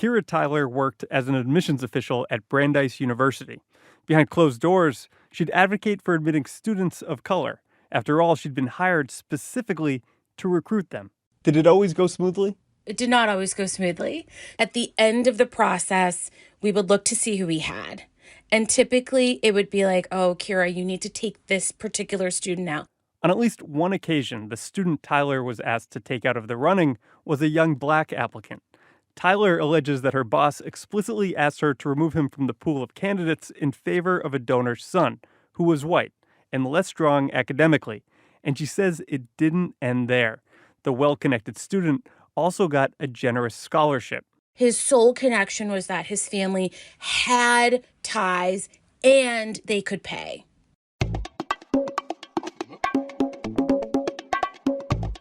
Kyra Tyler worked as an admissions official at Brandeis University. Behind closed doors, she'd advocate for admitting students of color. After all, she'd been hired specifically to recruit them. Did it always go smoothly? It did not always go smoothly. At the end of the process, we would look to see who we had. And typically it would be like, oh, Kyra, you need to take this particular student out. On at least one occasion, the student Tyler was asked to take out of the running was a young black applicant. Tyler alleges that her boss explicitly asked her to remove him from the pool of candidates in favor of a donor's son, who was white and less strong academically. And she says it didn't end there. The well-connected student also got a generous scholarship. His sole connection was that his family had ties and they could pay.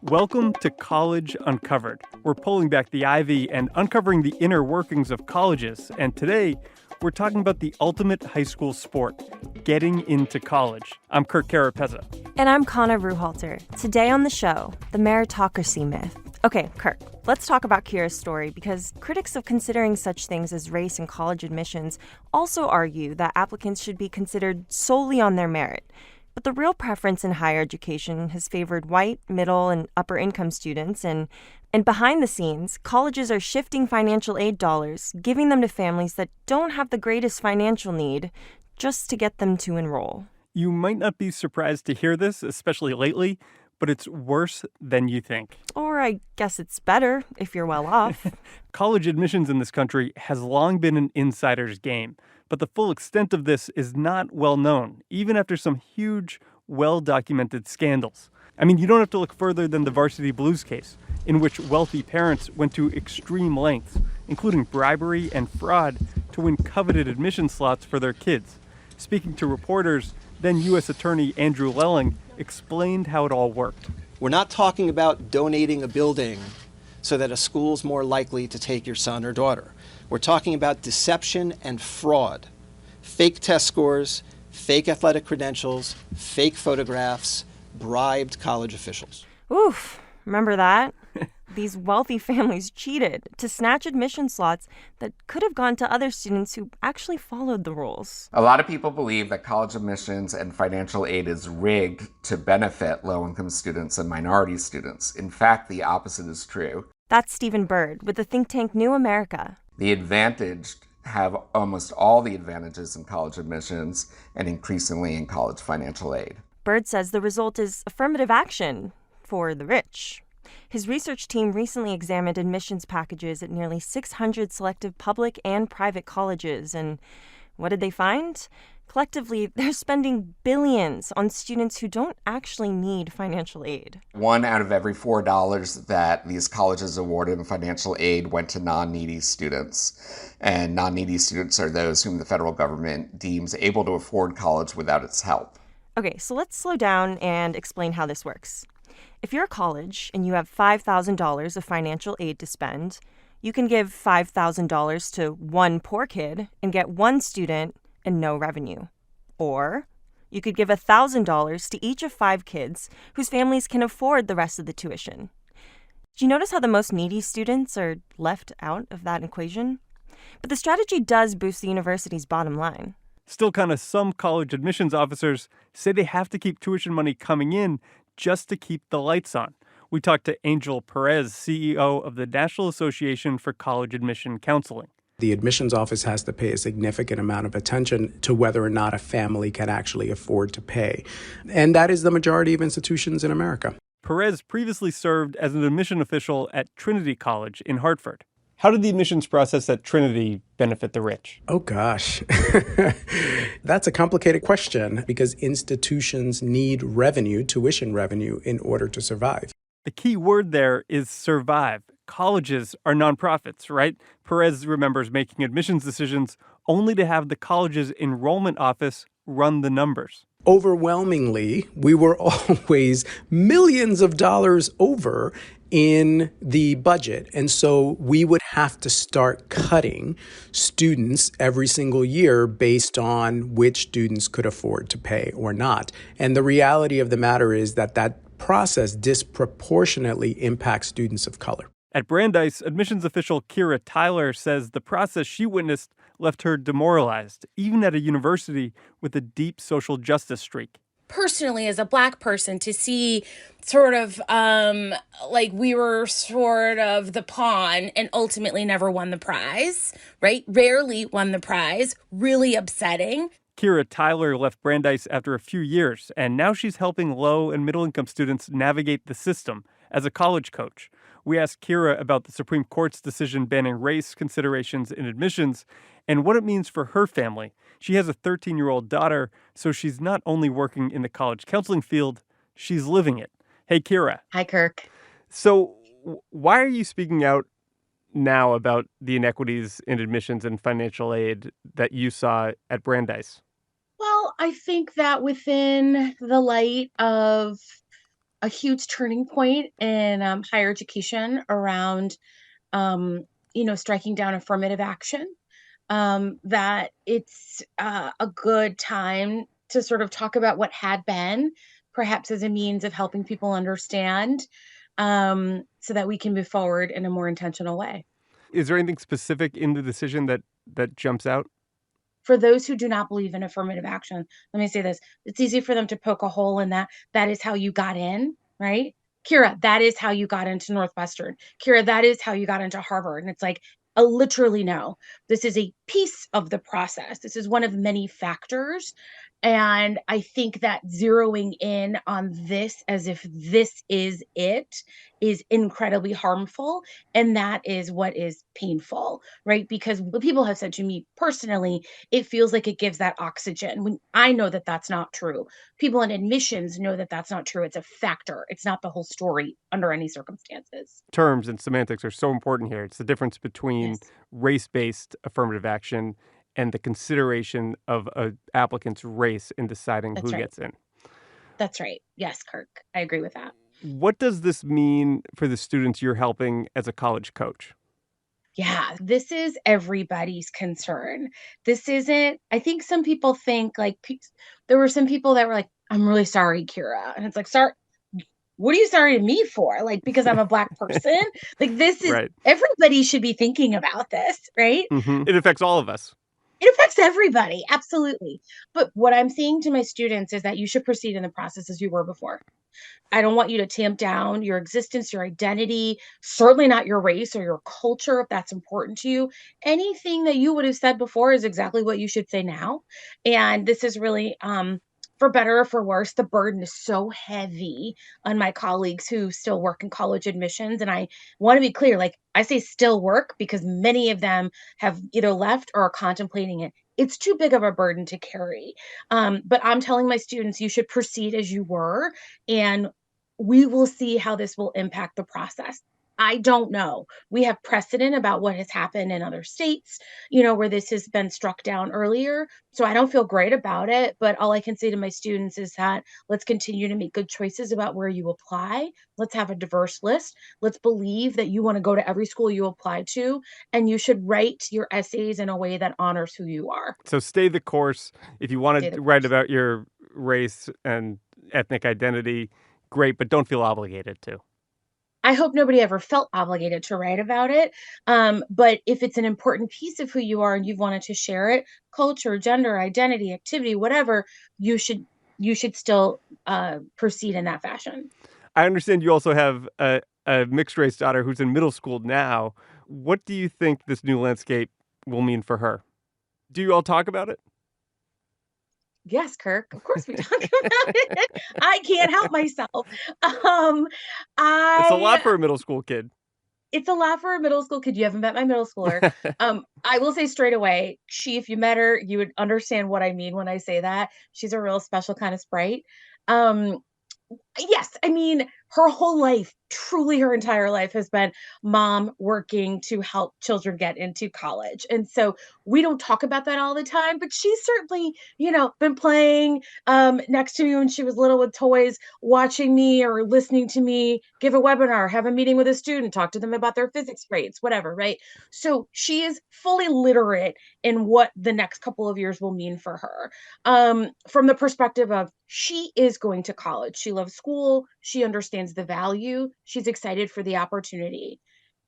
Welcome to College Uncovered. We're pulling back the ivy and uncovering the inner workings of colleges. And today, we're talking about the ultimate high school sport, getting into college. I'm Kirk Carapezza. And I'm Kana Ruhalter. Today on the show, the meritocracy myth. Okay, Kirk, let's talk about Kyra's story because critics of considering such things as race in college admissions also argue that applicants should be considered solely on their merit. But the real preference in higher education has favored white, middle, and upper-income students, and behind the scenes, colleges are shifting financial aid dollars, giving them to families that don't have the greatest financial need, just to get them to enroll. You might not be surprised to hear this, especially lately, but it's worse than you think. Or I guess it's better if you're well off. College admissions in this country has long been an insider's game, but the full extent of this is not well known, even after some huge, well-documented scandals. I mean, you don't have to look further than the Varsity Blues case, in which wealthy parents went to extreme lengths, including bribery and fraud, to win coveted admission slots for their kids. Speaking to reporters, then U.S. Attorney Andrew Lelling explained how it all worked. We're not talking about donating a building so that a school's more likely to take your son or daughter. We're talking about deception and fraud, fake test scores, fake athletic credentials, fake photographs, bribed college officials. Oof, remember that? These wealthy families cheated to snatch admission slots that could have gone to other students who actually followed the rules. A lot of people believe that college admissions and financial aid is rigged to benefit low-income students and minority students. In fact, the opposite is true. That's Stephen Bird with the think tank New America. The advantaged have almost all the advantages in college admissions and increasingly in college financial aid. Bird says the result is affirmative action for the rich. His research team recently examined admissions packages at nearly 600 selective public and private colleges. And what did they find? Collectively, they're spending billions on students who don't actually need financial aid. 1 out of every $4 that these colleges awarded in financial aid went to non-needy students. And non-needy students are those whom the federal government deems able to afford college without its help. Okay, so let's slow down and explain how this works. If you're a college and you have $5,000 of financial aid to spend, you can give $5,000 to one poor kid and get one student and no revenue. Or you could give $1,000 to each of 5 kids whose families can afford the rest of the tuition. Do you notice how the most needy students are left out of that equation? But the strategy does boost the university's bottom line. Still, some college admissions officers say they have to keep tuition money coming in just to keep the lights on. We talked to Angel Perez, CEO of the National Association for College Admission Counseling. The admissions office has to pay a significant amount of attention to whether or not a family can actually afford to pay. And that is the majority of institutions in America. Perez previously served as an admission official at Trinity College in Hartford. How did the admissions process at Trinity benefit the rich? Oh, gosh. That's a complicated question because institutions need revenue, tuition revenue, in order to survive. The key word there is survive. Colleges are nonprofits, right? Perez remembers making admissions decisions only to have the college's enrollment office run the numbers. Overwhelmingly, we were always millions of dollars over in the budget. And so we would have to start cutting students every single year based on which students could afford to pay or not. And the reality of the matter is that process disproportionately impacts students of color. At Brandeis, admissions official Kyra Tyler says the process she witnessed left her demoralized, even at a university with a deep social justice streak. Personally, as a Black person, to see sort of like we were sort of the pawn and ultimately never won the prize, right? Rarely won the prize, really upsetting. Kyra Tyler left Brandeis after a few years, and now she's helping low and middle income students navigate the system as a college coach. We asked Kyra about the Supreme Court's decision banning race considerations in admissions and what it means for her family. She has a 13-year-old daughter, so she's not only working in the college counseling field, she's living it. Hey, Kyra. Hi, Kirk. So, why are you speaking out now about the inequities in admissions and financial aid that you saw at Brandeis? Well, I think that within the light of a huge turning point in higher education around, striking down affirmative action, that it's a good time to sort of talk about what had been, perhaps as a means of helping people understand, so that we can move forward in a more intentional way. Is there anything specific in the decision that jumps out? For those who do not believe in affirmative action, let me say this. It's easy for them to poke a hole in that. That is how you got in, right? Kyra, that is how you got into Northwestern. Kyra, that is how you got into Harvard. And it's like, literally no. This is a piece of the process. This is one of many factors. And I think that zeroing in on this as if this is it is incredibly harmful. And that is what is painful, right? Because what people have said to me personally, it feels like it gives that oxygen when I know that that's not true. People in admissions know that that's not true. It's a factor. It's not the whole story under any circumstances. Terms and semantics are so important here. It's the difference between Yes. race-based affirmative action and the consideration of an applicant's race in deciding That's who right. gets in. That's right. Yes, Kirk. I agree with that. What does this mean for the students you're helping as a college coach? Yeah, this is everybody's concern. This isn't, I think some people think like, there were some people that were like, I'm really sorry, Kyra. And it's like, sorry, what are you sorry to me for? Like, because I'm a Black person? Like, this is, Right. everybody should be thinking about this, right? It affects all of us. It affects everybody, absolutely. But what I'm saying to my students is that you should proceed in the process as you were before. I don't want you to tamp down your existence, your identity, certainly not your race or your culture if that's important to you. Anything that you would have said before is exactly what you should say now. And this is really for better or for worse, the burden is so heavy on my colleagues who still work in college admissions. And I want to be clear, like I say still work because many of them have either left or are contemplating it. It's too big of a burden to carry. But I'm telling my students, you should proceed as you were, and we will see how this will impact the process. I don't know. We have precedent about what has happened in other states, where this has been struck down earlier. So I don't feel great about it. But all I can say to my students is that let's continue to make good choices about where you apply. Let's have a diverse list. Let's believe that you want to go to every school you apply to, and you should write your essays in a way that honors who you are. So stay the course. If you want Stay to the write course. about your race and ethnic identity, great, but don't feel obligated to. I hope nobody ever felt obligated to write about it. But if it's an important piece of who you are and you've wanted to share it, culture, gender, identity, activity, whatever, you should still proceed in that fashion. I understand you also have a mixed race daughter who's in middle school now. What do you think this new landscape will mean for her? Do you all talk about it? Yes, Kirk. Of course we talk about it. I can't help myself. Um, It's a lot I for a middle school kid. It's a lot for a middle school kid. You haven't met my middle schooler. I will say straight away, if you met her, you would understand what I mean when I say that. She's a real special kind of sprite. Um, Yes, I mean, her whole life, truly her entire life has been mom working to help children get into college. And so we don't talk about that all the time, but she's certainly, been playing next to me when she was little with toys, watching me or listening to me give a webinar, have a meeting with a student, talk to them about their physics grades, whatever, right? So she is fully literate in what the next couple of years will mean for her. From the perspective of she is going to college. She loves school. She understands the value. She's excited for the opportunity.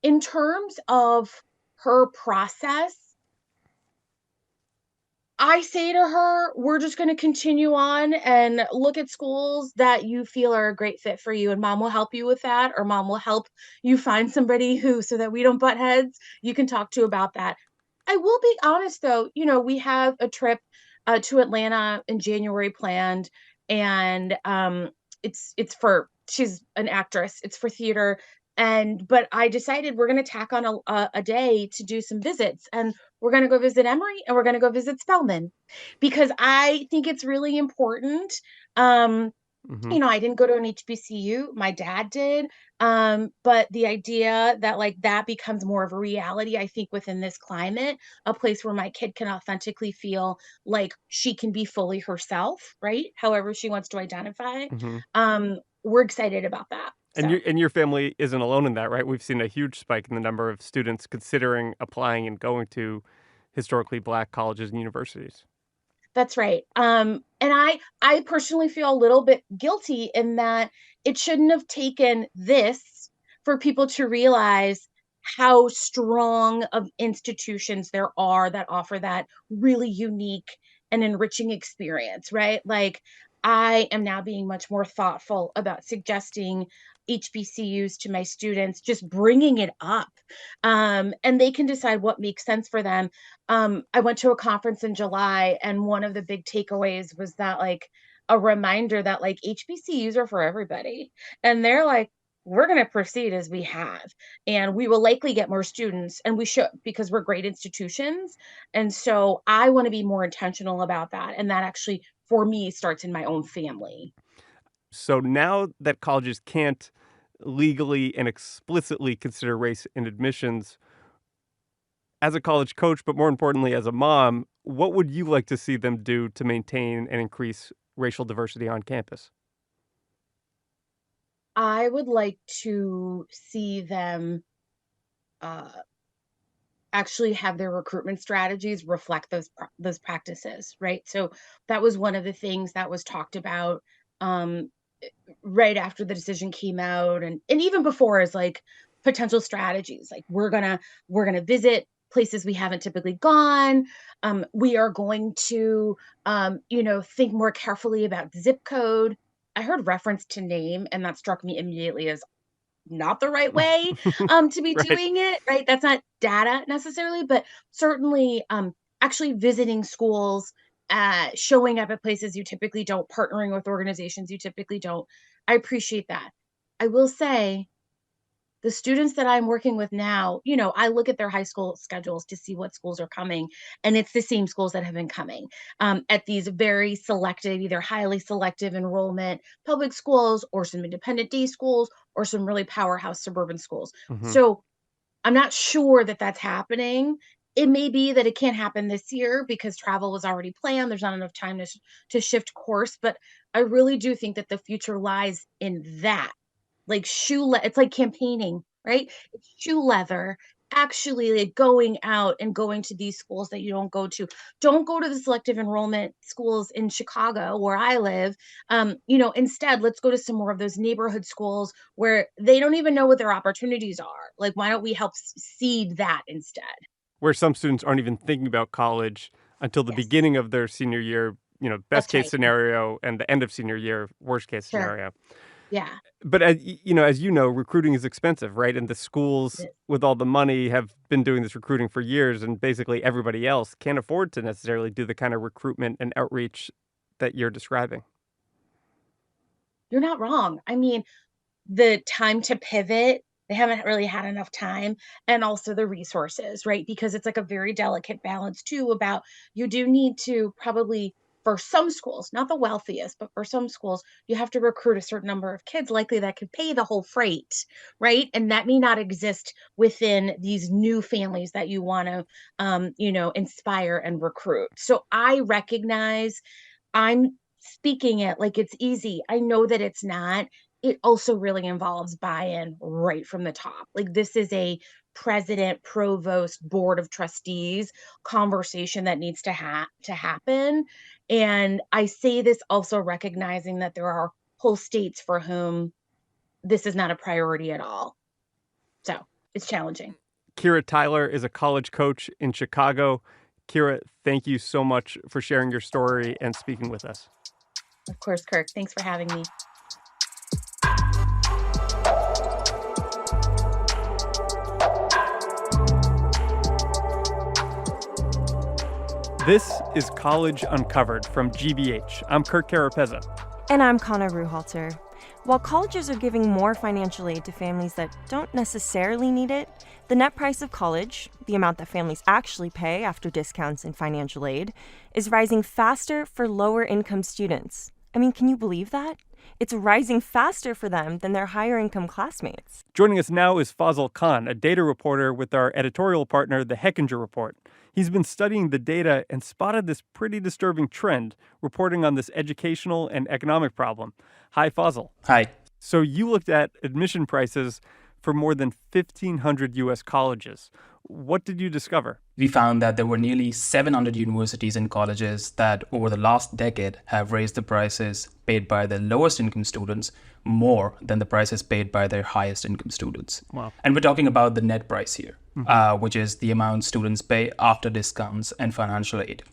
In terms of her process, I say to her, we're just going to continue on and look at schools that you feel are a great fit for you. And mom will help you with that, or mom will help you find somebody who, so that we don't butt heads, you can talk to about that. I will be honest though, we have a trip to Atlanta in January planned, and it's for she's an actress. It's for theater, but I decided we're going to tack on a day to do some visits, and we're going to go visit Emory and we're going to go visit Spelman, because I think it's really important. Um, Hmm. I didn't go to an HBCU. My dad did. But the idea that like that becomes more of a reality, I think, within this climate, a place where my kid can authentically feel like she can be fully herself, right? However she wants to identify. Hmm. We're excited about that. And So your family isn't alone in that, right? We've seen a huge spike in the number of students considering applying and going to historically black colleges and universities. that's right. And I personally feel a little bit guilty in that it shouldn't have taken this for people to realize how strong of institutions there are that offer that really unique and enriching experience, right? Like, I am now being much more thoughtful about suggesting HBCUs to my students, just bringing it up. And they can decide what makes sense for them. I went to a conference in July, and one of the big takeaways was that, like, a reminder that, like, HBCUs are for everybody. And they're like, we're going to proceed as we have, and we will likely get more students, and we should, because we're great institutions. And so I want to be more intentional about that. And that actually, for me, starts in my own family. So now that colleges can't legally and explicitly consider race in admissions, as a college coach, but more importantly, as a mom, what would you like to see them do to maintain and increase racial diversity on campus? I would like to see them uh, actually have their recruitment strategies reflect those practices, right? So that was one of the things that was talked about, um, right after the decision came out, and even before, is like potential strategies. Like, we're gonna visit places we haven't typically gone. We are going to think more carefully about zip code. I heard reference to name, and that struck me immediately as not the right way to be Right. doing it, right? That's not data necessarily, but certainly actually visiting schools, showing up at places you typically don't, partnering with organizations you typically don't. I appreciate that. I will say, the students that I'm working with now, I look at their high school schedules to see what schools are coming, and it's the same schools that have been coming, at these very selective, either highly selective enrollment public schools, or some independent day schools, or some really powerhouse suburban schools. Hmm. So I'm not sure that that's happening. It may be that it can't happen this year because travel was already planned. There's not enough time to shift course, but I really do think that the future lies in that, like it's like campaigning, right? It's shoe leather. Actually, like, going out and going to these schools that you don't go to. Don't go to the selective enrollment schools in Chicago where I live. Instead, let's go to some more of those neighborhood schools where they don't even know what their opportunities are. Like, why don't we help seed that instead? Where some students aren't even thinking about college until the Yes, beginning of their senior year, best that's case right. scenario, and the end of senior year, worst case Sure. scenario. Yeah. But as you know, recruiting is expensive, right? And the schools with all the money have been doing this recruiting for years, and basically everybody else can't afford to necessarily do the kind of recruitment and outreach that you're describing. You're not wrong. I mean, the time to pivot, they haven't really had enough time, and also the resources, right? Because it's like a very delicate balance too, about, you do need to probably, for some schools, not the wealthiest, but for some schools, you have to recruit a certain number of kids likely that can pay the whole freight, right? And that may not exist within these new families that you want to inspire and recruit. So I recognize, I'm speaking it like it's easy. I know that it's not. It also really involves buy-in right from the top. Like, this is a president, provost, board of trustees conversation that needs to happen. And I say this also recognizing that there are whole states for whom this is not a priority at all. So it's challenging. Kyra Tyler is a college coach in Chicago. Kyra, thank you so much for sharing your story and speaking with us. Of course, Kirk. Thanks for having me. This is College Uncovered from GBH. I'm Kirk Carapezza. And I'm Kana Ruhalter. While colleges are giving more financial aid to families that don't necessarily need it, the net price of college, the amount that families actually pay after discounts and financial aid, is rising faster for lower-income students. I mean, can you believe that? It's rising faster for them than their higher-income classmates. Joining us now is Fazal Khan, a data reporter with our editorial partner, The Hechinger Report. He's been studying the data and spotted this pretty disturbing trend, reporting on this educational and economic problem. Hi, Fazal. Hi. So you looked at admission prices for more than 1,500 U.S. colleges. What did you discover? We found that there were nearly 700 universities and colleges that over the last decade have raised the prices paid by the lowest income students more than the prices paid by their highest income students. Wow. And we're talking about the net price here, which is the amount students pay after discounts and financial aid.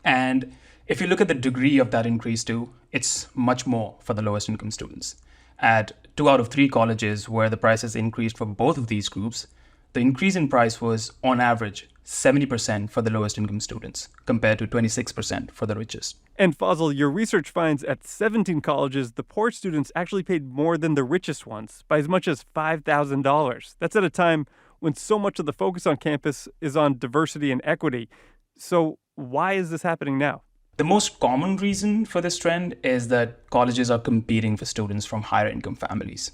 And if you look at the degree of that increase too, it's much more for the lowest income students. At 2 out of 3 colleges where the prices increased for both of these groups, the increase in price was, on average, 70% for the lowest income students, compared to 26% for the richest. And Fazal, your research finds at 17 colleges, the poor students actually paid more than the richest ones, by as much as $5,000. That's at a time when so much of the focus on campus is on diversity and equity. So why is this happening now? The most common reason for this trend is that colleges are competing for students from higher income families.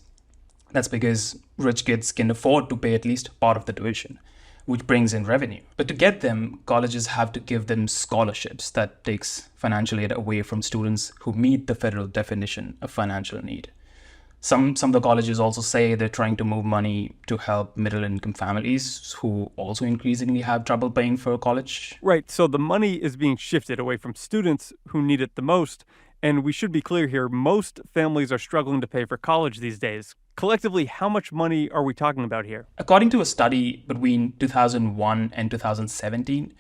That's because rich kids can afford to pay at least part of the tuition, which brings in revenue. But to get them, colleges have to give them scholarships that takes financial aid away from students who meet the federal definition of financial need. Some of the colleges also say they're trying to move money to help middle-income families who also increasingly have trouble paying for college. Right, so the money is being shifted away from students who need it the most. And we should be clear here, most families are struggling to pay for college these days. Collectively, how much money are we talking about here? According to a study between 2001 and 2017,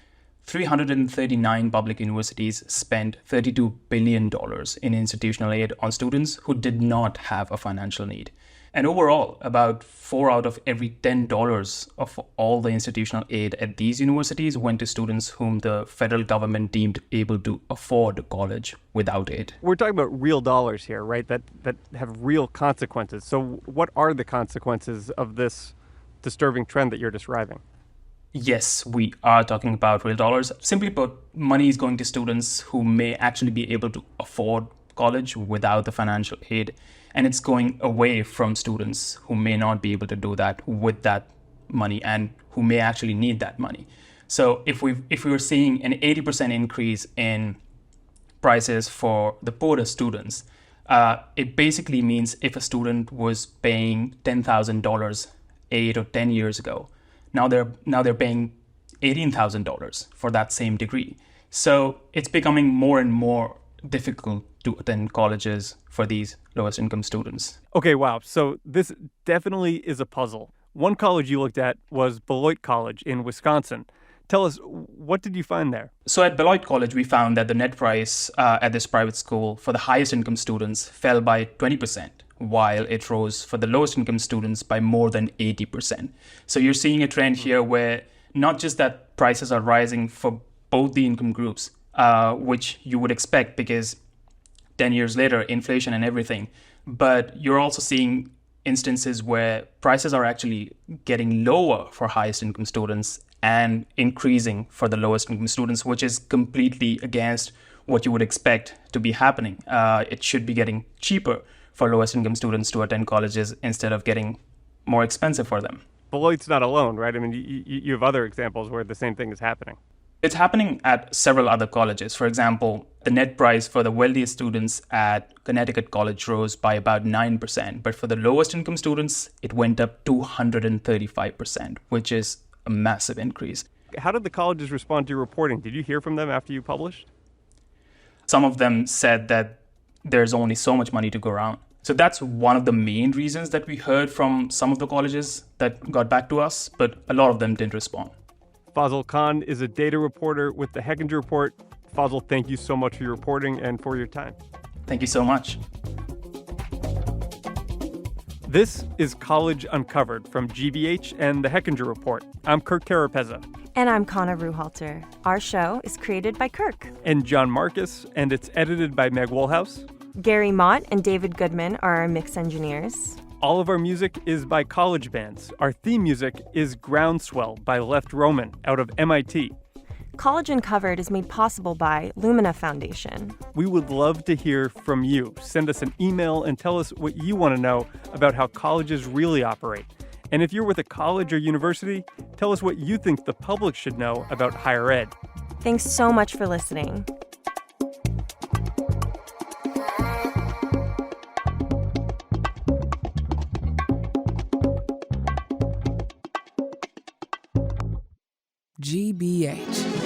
339 public universities spent $32 billion in institutional aid on students who did not have a financial need. And overall, about 4 out of every $10 of all the institutional aid at these universities went to students whom the federal government deemed able to afford college without aid. We're talking about real dollars here, right? That have real consequences. So what are the consequences of this disturbing trend that you're describing? Yes, we are talking about real dollars. Simply put, money is going to students who may actually be able to afford college without the financial aid. And it's going away from students who may not be able to do that with that money and who may actually need that money. So if we were seeing an 80% increase in prices for the poorest students, it basically means if a student was paying $10,000 8 or 10 years ago, now they're paying $18,000 for that same degree. So it's becoming more and more difficult to attend colleges for these lowest income students. Okay, wow. So this definitely is a puzzle. One college you looked at was Beloit College in Wisconsin. Tell us, what did you find there? So at Beloit College, we found that the net price at this private school for the highest income students fell by 20%, while it rose for the lowest income students by more than 80%. So you're seeing a trend here where not just that prices are rising for both the income groups, which you would expect because 10 years later, inflation and everything. But you're also seeing instances where prices are actually getting lower for highest income students and increasing for the lowest income students, which is completely against what you would expect to be happening. It should be getting cheaper for lowest income students to attend colleges instead of getting more expensive for them. Beloit's not alone, right? I mean, you have other examples where the same thing is happening. It's happening at several other colleges. For example, the net price for the wealthiest students at Connecticut College rose by about 9%, but for the lowest income students, it went up 235%, which is a massive increase. How did the colleges respond to your reporting? Did you hear from them after you published? Some of them said that there's only so much money to go around. So that's one of the main reasons that we heard from some of the colleges that got back to us, but a lot of them didn't respond. Fazil Khan is a data reporter with the Hechinger Report. Fazil, thank you so much for your reporting and for your time. Thank you so much. This is College Uncovered from GBH and the Hechinger Report. I'm Kirk Carapezza. And I'm Kana Ruhalter. Our show is created by Kirk. And John Marcus, and it's edited by Meg Woolhouse. Gary Mott and David Goodman are our mix engineers. All of our music is by college bands. Our theme music is Groundswell by Left Roman out of MIT. College Uncovered is made possible by Lumina Foundation. We would love to hear from you. Send us an email and tell us what you want to know about how colleges really operate. And if you're with a college or university, tell us what you think the public should know about higher ed. Thanks so much for listening. GBH.